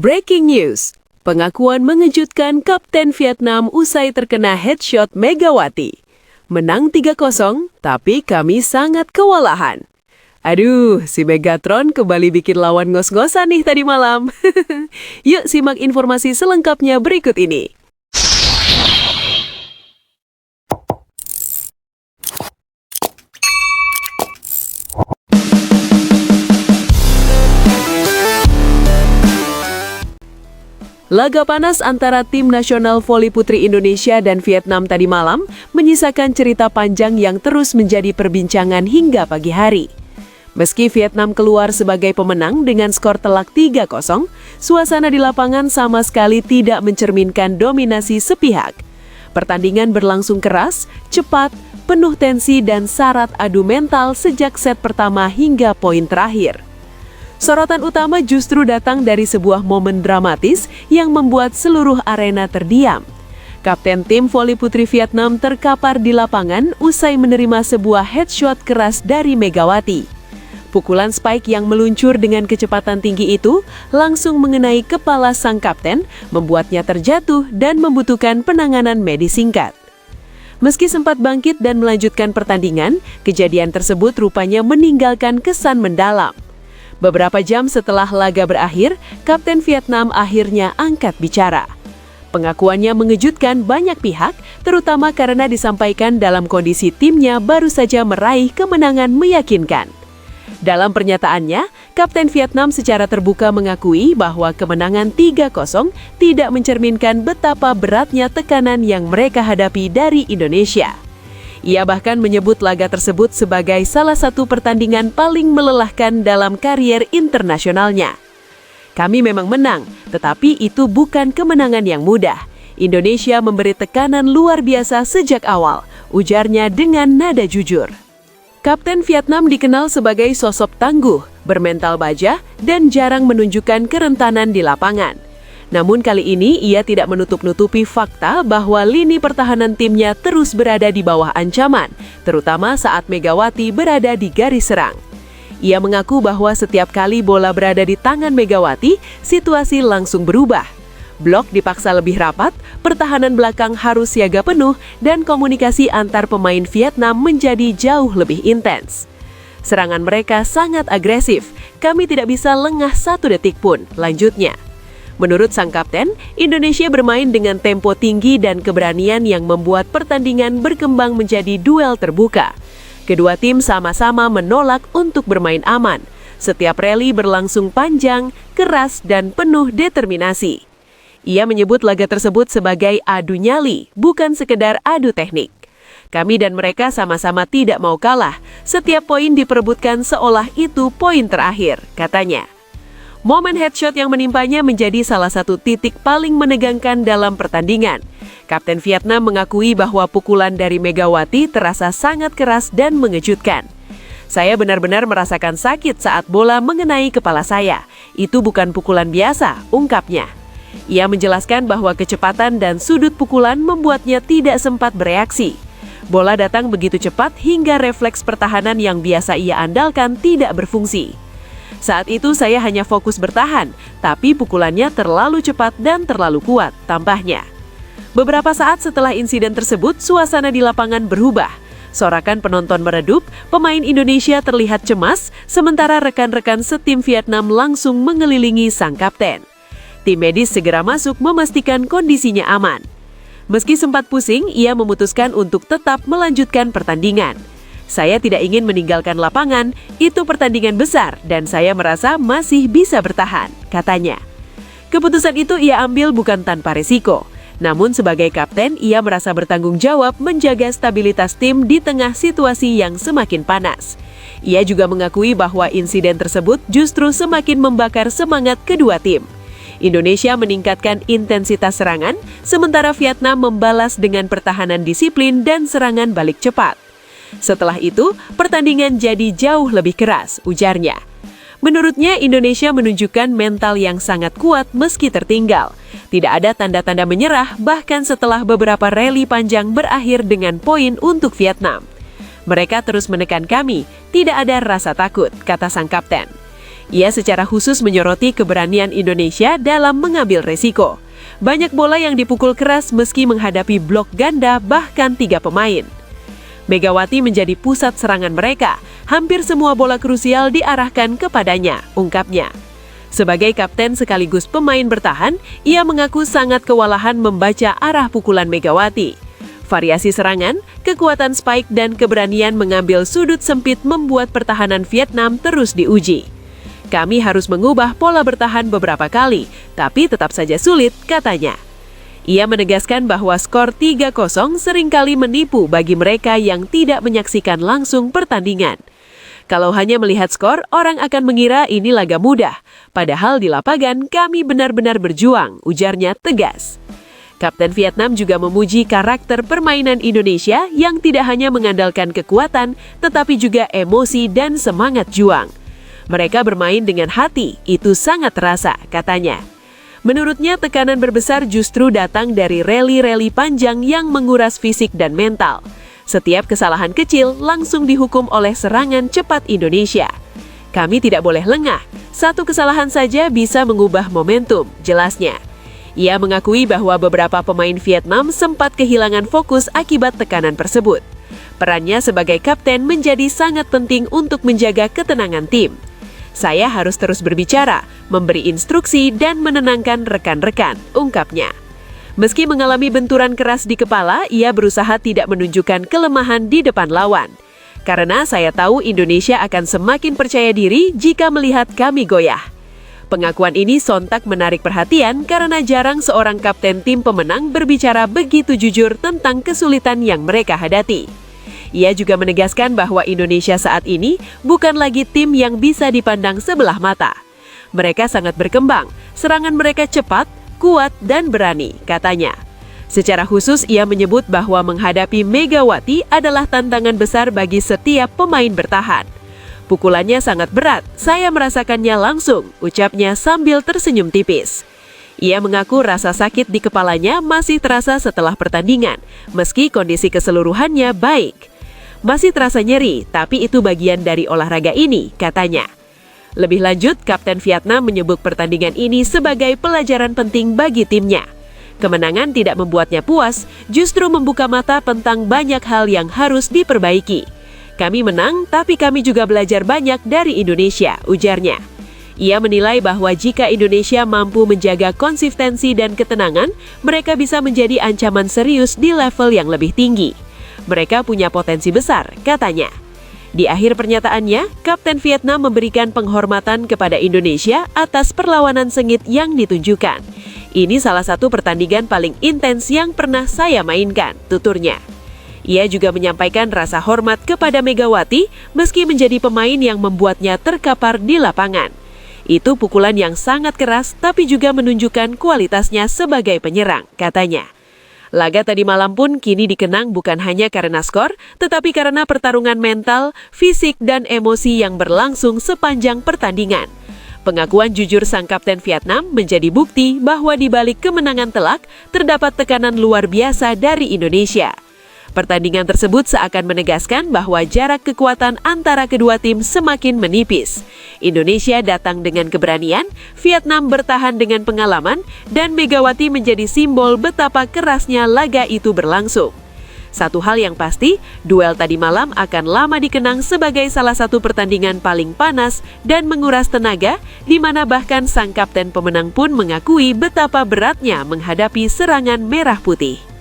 Breaking news, pengakuan mengejutkan Kapten Vietnam usai terkena headshot Megawati. Menang 3-0, tapi kami sangat kewalahan. Aduh, si Megatron kembali bikin lawan ngos-ngosan nih tadi malam. Yuk simak informasi selengkapnya berikut ini. Laga panas antara Tim Nasional Voli Putri Indonesia dan Vietnam tadi malam menyisakan cerita panjang yang terus menjadi perbincangan hingga pagi hari. Meski Vietnam keluar sebagai pemenang dengan skor telak 3-0, suasana di lapangan sama sekali tidak mencerminkan dominasi sepihak. Pertandingan berlangsung keras, cepat, penuh tensi dan syarat adu mental sejak set pertama hingga poin terakhir. Sorotan utama justru datang dari sebuah momen dramatis yang membuat seluruh arena terdiam. Kapten tim voli putri Vietnam terkapar di lapangan usai menerima sebuah headshot keras dari Megawati. Pukulan spike yang meluncur dengan kecepatan tinggi itu langsung mengenai kepala sang kapten, membuatnya terjatuh dan membutuhkan penanganan medis singkat. Meski sempat bangkit dan melanjutkan pertandingan, kejadian tersebut rupanya meninggalkan kesan mendalam. Beberapa jam setelah laga berakhir, Kapten Vietnam akhirnya angkat bicara. Pengakuannya mengejutkan banyak pihak, terutama karena disampaikan dalam kondisi timnya baru saja meraih kemenangan meyakinkan. Dalam pernyataannya, Kapten Vietnam secara terbuka mengakui bahwa kemenangan 3-0 tidak mencerminkan betapa beratnya tekanan yang mereka hadapi dari Indonesia. Ia bahkan menyebut laga tersebut sebagai salah satu pertandingan paling melelahkan dalam karier internasionalnya. Kami memang menang, tetapi itu bukan kemenangan yang mudah. Indonesia memberi tekanan luar biasa sejak awal, ujarnya dengan nada jujur. Kapten Vietnam dikenal sebagai sosok tangguh, bermental baja, dan jarang menunjukkan kerentanan di lapangan. Namun kali ini ia tidak menutup-nutupi fakta bahwa lini pertahanan timnya terus berada di bawah ancaman, terutama saat Megawati berada di garis serang. Ia mengaku bahwa setiap kali bola berada di tangan Megawati, situasi langsung berubah. Blok dipaksa lebih rapat, pertahanan belakang harus siaga penuh, dan komunikasi antar pemain Vietnam menjadi jauh lebih intens. Serangan mereka sangat agresif, kami tidak bisa lengah satu detik pun, lanjutnya. Menurut sang kapten, Indonesia bermain dengan tempo tinggi dan keberanian yang membuat pertandingan berkembang menjadi duel terbuka. Kedua tim sama-sama menolak untuk bermain aman. Setiap rally berlangsung panjang, keras, dan penuh determinasi. Ia menyebut laga tersebut sebagai adu nyali, bukan sekedar adu teknik. Kami dan mereka sama-sama tidak mau kalah. Setiap poin diperebutkan seolah itu poin terakhir, katanya. Momen headshot yang menimpanya menjadi salah satu titik paling menegangkan dalam pertandingan. Kapten Vietnam mengakui bahwa pukulan dari Megawati terasa sangat keras dan mengejutkan. Saya benar-benar merasakan sakit saat bola mengenai kepala saya. Itu bukan pukulan biasa, ungkapnya. Ia menjelaskan bahwa kecepatan dan sudut pukulan membuatnya tidak sempat bereaksi. Bola datang begitu cepat hingga refleks pertahanan yang biasa ia andalkan tidak berfungsi. Saat itu saya hanya fokus bertahan, tapi pukulannya terlalu cepat dan terlalu kuat, tambahnya. Beberapa saat setelah insiden tersebut, suasana di lapangan berubah. Sorakan penonton meredup, pemain Indonesia terlihat cemas, sementara rekan-rekan setim Vietnam langsung mengelilingi sang kapten. Tim medis segera masuk memastikan kondisinya aman. Meski sempat pusing, ia memutuskan untuk tetap melanjutkan pertandingan. Saya tidak ingin meninggalkan lapangan, itu pertandingan besar dan saya merasa masih bisa bertahan, katanya. Keputusan itu ia ambil bukan tanpa risiko. Namun sebagai kapten, ia merasa bertanggung jawab menjaga stabilitas tim di tengah situasi yang semakin panas. Ia juga mengakui bahwa insiden tersebut justru semakin membakar semangat kedua tim. Indonesia meningkatkan intensitas serangan, sementara Vietnam membalas dengan pertahanan disiplin dan serangan balik cepat. Setelah itu, pertandingan jadi jauh lebih keras, ujarnya. Menurutnya, Indonesia menunjukkan mental yang sangat kuat meski tertinggal. Tidak ada tanda-tanda menyerah, bahkan setelah beberapa rally panjang berakhir dengan poin untuk Vietnam. Mereka terus menekan kami, tidak ada rasa takut, kata sang kapten. Ia secara khusus menyoroti keberanian Indonesia dalam mengambil resiko. Banyak bola yang dipukul keras meski menghadapi blok ganda bahkan 3 pemain. Megawati menjadi pusat serangan mereka. Hampir semua bola krusial diarahkan kepadanya, ungkapnya. Sebagai kapten sekaligus pemain bertahan, ia mengaku sangat kewalahan membaca arah pukulan Megawati. Variasi serangan, kekuatan spike dan keberanian mengambil sudut sempit membuat pertahanan Vietnam terus diuji. Kami harus mengubah pola bertahan beberapa kali, tapi tetap saja sulit, katanya. Ia menegaskan bahwa skor 3-0 seringkali menipu bagi mereka yang tidak menyaksikan langsung pertandingan. Kalau hanya melihat skor, orang akan mengira ini laga mudah. Padahal di lapangan kami benar-benar berjuang, ujarnya tegas. Kapten Vietnam juga memuji karakter permainan Indonesia yang tidak hanya mengandalkan kekuatan, tetapi juga emosi dan semangat juang. Mereka bermain dengan hati, itu sangat terasa, katanya. Menurutnya, tekanan berbesar justru datang dari rally-rally panjang yang menguras fisik dan mental. Setiap kesalahan kecil langsung dihukum oleh serangan cepat Indonesia. Kami tidak boleh lengah, satu kesalahan saja bisa mengubah momentum, jelasnya. Ia mengakui bahwa beberapa pemain Vietnam sempat kehilangan fokus akibat tekanan tersebut. Perannya sebagai kapten menjadi sangat penting untuk menjaga ketenangan tim. Saya harus terus berbicara, memberi instruksi dan menenangkan rekan-rekan, ungkapnya. Meski mengalami benturan keras di kepala, ia berusaha tidak menunjukkan kelemahan di depan lawan. Karena saya tahu Indonesia akan semakin percaya diri jika melihat kami goyah. Pengakuan ini sontak menarik perhatian karena jarang seorang kapten tim pemenang berbicara begitu jujur tentang kesulitan yang mereka hadapi. Ia juga menegaskan bahwa Indonesia saat ini bukan lagi tim yang bisa dipandang sebelah mata. Mereka sangat berkembang, serangan mereka cepat, kuat dan berani, katanya. Secara khusus, ia menyebut bahwa menghadapi Megawati adalah tantangan besar bagi setiap pemain bertahan. Pukulannya sangat berat, saya merasakannya langsung, ucapnya sambil tersenyum tipis. Ia mengaku rasa sakit di kepalanya masih terasa setelah pertandingan, meski kondisi keseluruhannya baik. Masih terasa nyeri, tapi itu bagian dari olahraga ini, katanya. Lebih lanjut, Kapten Vietnam menyebut pertandingan ini sebagai pelajaran penting bagi timnya. Kemenangan tidak membuatnya puas, justru membuka mata tentang banyak hal yang harus diperbaiki. Kami menang, tapi kami juga belajar banyak dari Indonesia, ujarnya. Ia menilai bahwa jika Indonesia mampu menjaga konsistensi dan ketenangan, mereka bisa menjadi ancaman serius di level yang lebih tinggi. Mereka punya potensi besar, katanya. Di akhir pernyataannya, Kapten Vietnam memberikan penghormatan kepada Indonesia atas perlawanan sengit yang ditunjukkan. Ini salah satu pertandingan paling intens yang pernah saya mainkan, tuturnya. Ia juga menyampaikan rasa hormat kepada Megawati meski menjadi pemain yang membuatnya terkapar di lapangan. Itu pukulan yang sangat keras tapi juga menunjukkan kualitasnya sebagai penyerang, katanya. Laga tadi malam pun kini dikenang bukan hanya karena skor, tetapi karena pertarungan mental, fisik, dan emosi yang berlangsung sepanjang pertandingan. Pengakuan jujur sang Kapten Vietnam menjadi bukti bahwa di balik kemenangan telak, terdapat tekanan luar biasa dari Indonesia. Pertandingan tersebut seakan menegaskan bahwa jarak kekuatan antara kedua tim semakin menipis. Indonesia datang dengan keberanian, Vietnam bertahan dengan pengalaman, dan Megawati menjadi simbol betapa kerasnya laga itu berlangsung. Satu hal yang pasti, duel tadi malam akan lama dikenang sebagai salah satu pertandingan paling panas dan menguras tenaga, di mana bahkan sang kapten pemenang pun mengakui betapa beratnya menghadapi serangan merah putih.